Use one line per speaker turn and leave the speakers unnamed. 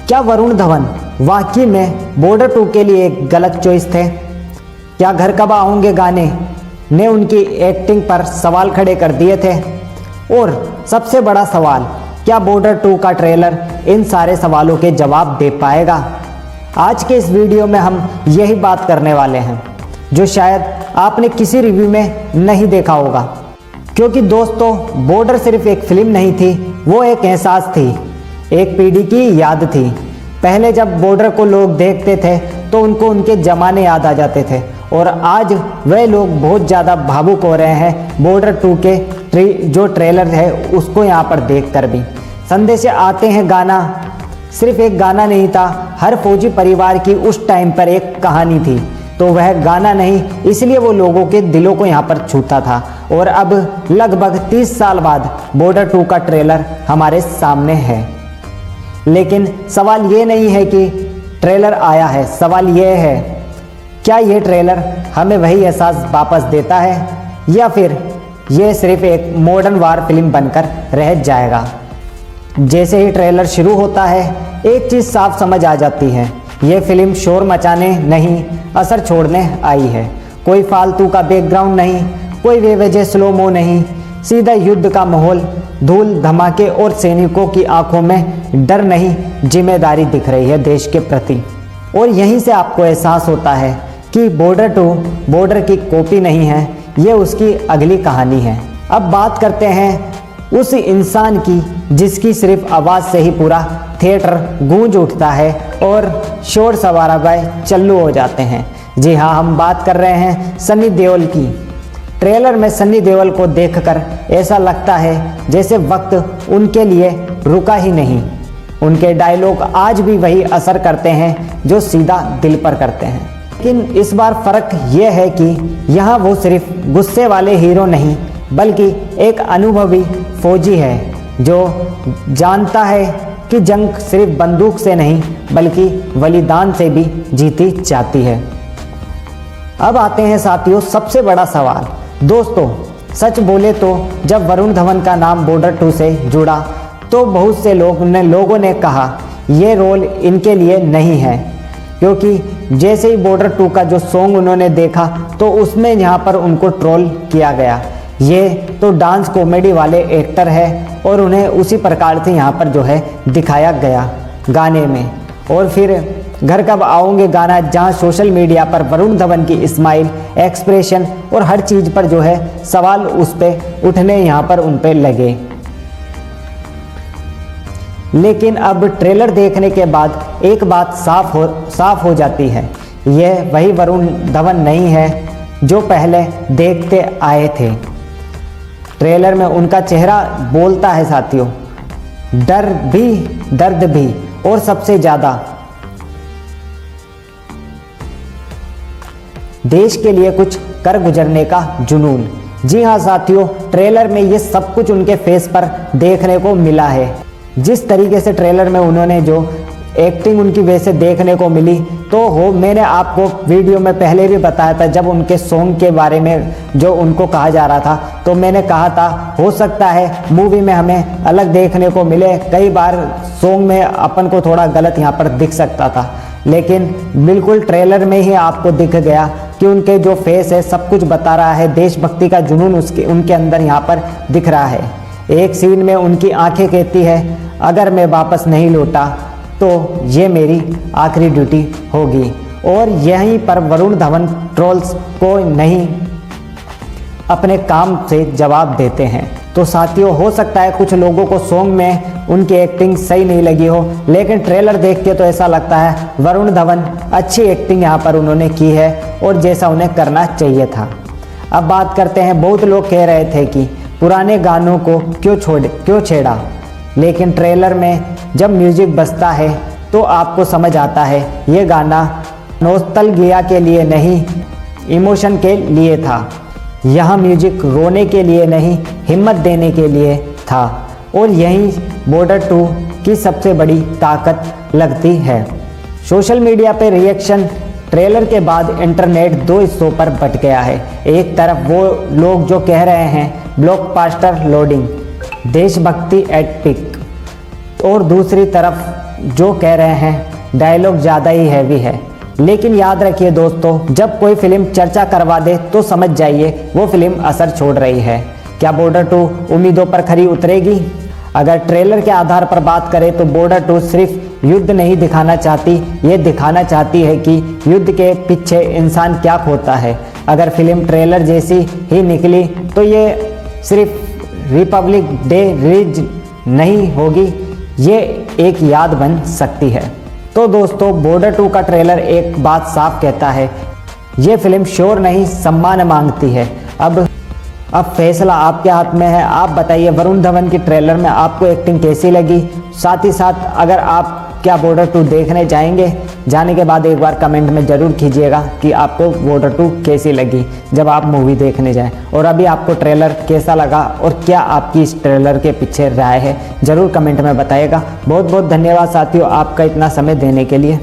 क्या वरुण धवन वाकई में बॉर्डर 2 के लिए एक गलत चॉइस थे? क्या घर कब आओगे गाने ने उनकी एक्टिंग पर सवाल खड़े कर दिए थे? और सबसे बड़ा सवाल, क्या बॉर्डर 2 का ट्रेलर इन सारे सवालों के जवाब दे पाएगा? आज के इस वीडियो में हम यही बात करने वाले हैं, जो शायद आपने किसी रिव्यू में नहीं देखा होगा। क्योंकि दोस्तों, बॉर्डर सिर्फ एक फिल्म नहीं थी, वो एक एहसास थी, एक पीढ़ी की याद थी। पहले जब बॉर्डर को लोग देखते थे तो उनको उनके ज़माने याद आ जाते थे, और आज वह लोग बहुत ज़्यादा भावुक हो रहे हैं बॉर्डर 2 के जो ट्रेलर है उसको यहाँ पर देखकर भी। संदेश आते हैं गाना सिर्फ एक गाना नहीं था, हर फौजी परिवार की उस टाइम पर एक कहानी थी। तो वह गाना नहीं, इसलिए वो लोगों के दिलों को यहाँ पर छूता था। और अब लगभग 30 साल बाद बॉर्डर 2 का ट्रेलर हमारे सामने है। लेकिन सवाल ये नहीं है कि ट्रेलर आया है, सवाल ये है, क्या ये ट्रेलर हमें वही एहसास वापस देता है, या फिर ये सिर्फ एक मॉडर्न वार फिल्म बनकर रह जाएगा? जैसे ही ट्रेलर शुरू होता है, एक चीज़ साफ समझ आ जाती है, ये फिल्म शोर मचाने नहीं, असर छोड़ने आई है। कोई फालतू का बैकग्राउंड नहीं, कोई बेवजह स्लो-मो नहीं, सीधा युद्ध का माहौल, धूल धमाके और सैनिकों की आंखों में डर नहीं, जिम्मेदारी दिख रही है देश के प्रति। और यहीं से आपको एहसास होता है कि बॉर्डर 2 बॉर्डर की कॉपी नहीं है, ये उसकी अगली कहानी है। अब बात करते हैं उस इंसान की जिसकी सिर्फ आवाज़ से ही पूरा थिएटर गूंज उठता है और शोर सवाराबाई चालू हो जाते हैं। जी हाँ, हम बात कर रहे हैं सनी देओल की। ट्रेलर में सनी देओल को देखकर ऐसा लगता है जैसे वक्त उनके लिए रुका ही नहीं। उनके डायलॉग आज भी वही असर करते हैं जो सीधा दिल पर करते हैं। लेकिन इस बार फ़र्क यह है कि यहाँ वो सिर्फ गुस्से वाले हीरो नहीं, बल्कि एक अनुभवी फौजी है जो जानता है कि जंग सिर्फ बंदूक से नहीं बल्कि बलिदान से भी जीती जाती है। अब आते हैं साथियों सबसे बड़ा सवाल। दोस्तों, सच बोले तो जब वरुण धवन का नाम बॉर्डर 2 से जुड़ा तो बहुत से लोगों ने कहा ये रोल इनके लिए नहीं है, क्योंकि जैसे ही बॉर्डर 2 का जो सॉन्ग उन्होंने देखा तो उसमें यहाँ पर उनको ट्रोल किया गया। ये तो डांस कॉमेडी वाले एक्टर है और उन्हें उसी प्रकार से यहाँ पर जो है दिखाया गया गाने में। और फिर घर कब आओगे गाना, जहाँ सोशल मीडिया पर वरुण धवन की स्माइल, एक्सप्रेशन और हर चीज़ पर जो है सवाल उस पर उठने यहाँ पर उन पर लगे। लेकिन अब ट्रेलर देखने के बाद एक बात साफ हो जाती है, यह वही वरुण धवन नहीं है जो पहले देखते आए थे। ट्रेलर में उनका चेहरा बोलता है साथियों, डर भी, दर्द भी, और सबसे ज़्यादा देश के लिए कुछ कर गुजरने का जुनून। जी हाँ साथियों, ट्रेलर में ये सब कुछ उनके फेस पर देखने को मिला है। जिस तरीके से ट्रेलर में उन्होंने जो एक्टिंग उनकी वैसे देखने को मिली तो मैंने आपको वीडियो में पहले भी बताया था, जब उनके सॉन्ग के बारे में जो उनको कहा जा रहा था, तो मैंने कहा था हो सकता है मूवी में हमें अलग देखने को मिले। कई बार सॉन्ग में अपन को थोड़ा गलत यहाँ पर दिख सकता था, लेकिन बिल्कुल ट्रेलर में ही आपको दिख गया कि उनके जो फेस है सब कुछ बता रहा है, देशभक्ति का जुनून उनके अंदर यहाँ पर दिख रहा है। एक सीन में उनकी आंखें कहती है, अगर मैं वापस नहीं लौटा तो ये मेरी आखिरी ड्यूटी होगी। और यहीं पर वरुण धवन ट्रोल्स को नहीं अपने काम से जवाब देते हैं। तो साथियों, हो सकता है कुछ लोगों को सॉन्ग में उनकी एक्टिंग सही नहीं लगी हो, लेकिन ट्रेलर देख के तो ऐसा लगता है वरुण धवन अच्छी एक्टिंग यहाँ पर उन्होंने की है और जैसा उन्हें करना चाहिए था। अब बात करते हैं, बहुत लोग कह रहे थे कि पुराने गानों को क्यों छेड़ा, लेकिन ट्रेलर में जब म्यूजिक बजता है तो आपको समझ आता है ये गाना नॉस्टैल्जिया के लिए नहीं, इमोशन के लिए था। यहाँ म्यूजिक रोने के लिए नहीं, हिम्मत देने के लिए था। और यही बॉर्डर 2 की सबसे बड़ी ताकत लगती है। सोशल मीडिया पे रिएक्शन ट्रेलर के बाद इंटरनेट दो हिस्सों पर बट गया है। एक तरफ वो लोग जो कह रहे हैं ब्लॉकबस्टर लोडिंग, देशभक्ति एट पीक, और दूसरी तरफ जो कह रहे हैं डायलॉग ज़्यादा ही हैवी है, लेकिन याद रखिए दोस्तों, जब कोई फिल्म चर्चा करवा दे तो समझ जाइए वो फिल्म असर छोड़ रही है। क्या बॉर्डर 2 उम्मीदों पर खरी उतरेगी? अगर ट्रेलर के आधार पर बात करें तो बॉर्डर 2 सिर्फ युद्ध नहीं दिखाना चाहती, ये दिखाना चाहती है कि युद्ध के पीछे इंसान क्या खोता है। अगर फिल्म ट्रेलर जैसी ही निकली तो ये सिर्फ रिपब्लिक डे रिलीज नहीं होगी, ये एक याद बन सकती है। तो दोस्तों, बॉर्डर 2 का ट्रेलर एक बात साफ कहता है, ये फिल्म शोर नहीं सम्मान मांगती है। अब फैसला आपके हाथ में है। आप बताइए वरुण धवन की ट्रेलर में आपको एक्टिंग कैसी लगी? साथ ही साथ अगर आप क्या बॉर्डर 2 देखने जाएंगे, जाने के बाद एक बार कमेंट में ज़रूर कीजिएगा कि आपको बॉर्डर 2 कैसी लगी जब आप मूवी देखने जाएं। और अभी आपको ट्रेलर कैसा लगा और क्या आपकी इस ट्रेलर के पीछे राय है, ज़रूर कमेंट में बताइएगा। बहुत बहुत धन्यवाद साथियों आपका इतना समय देने के लिए।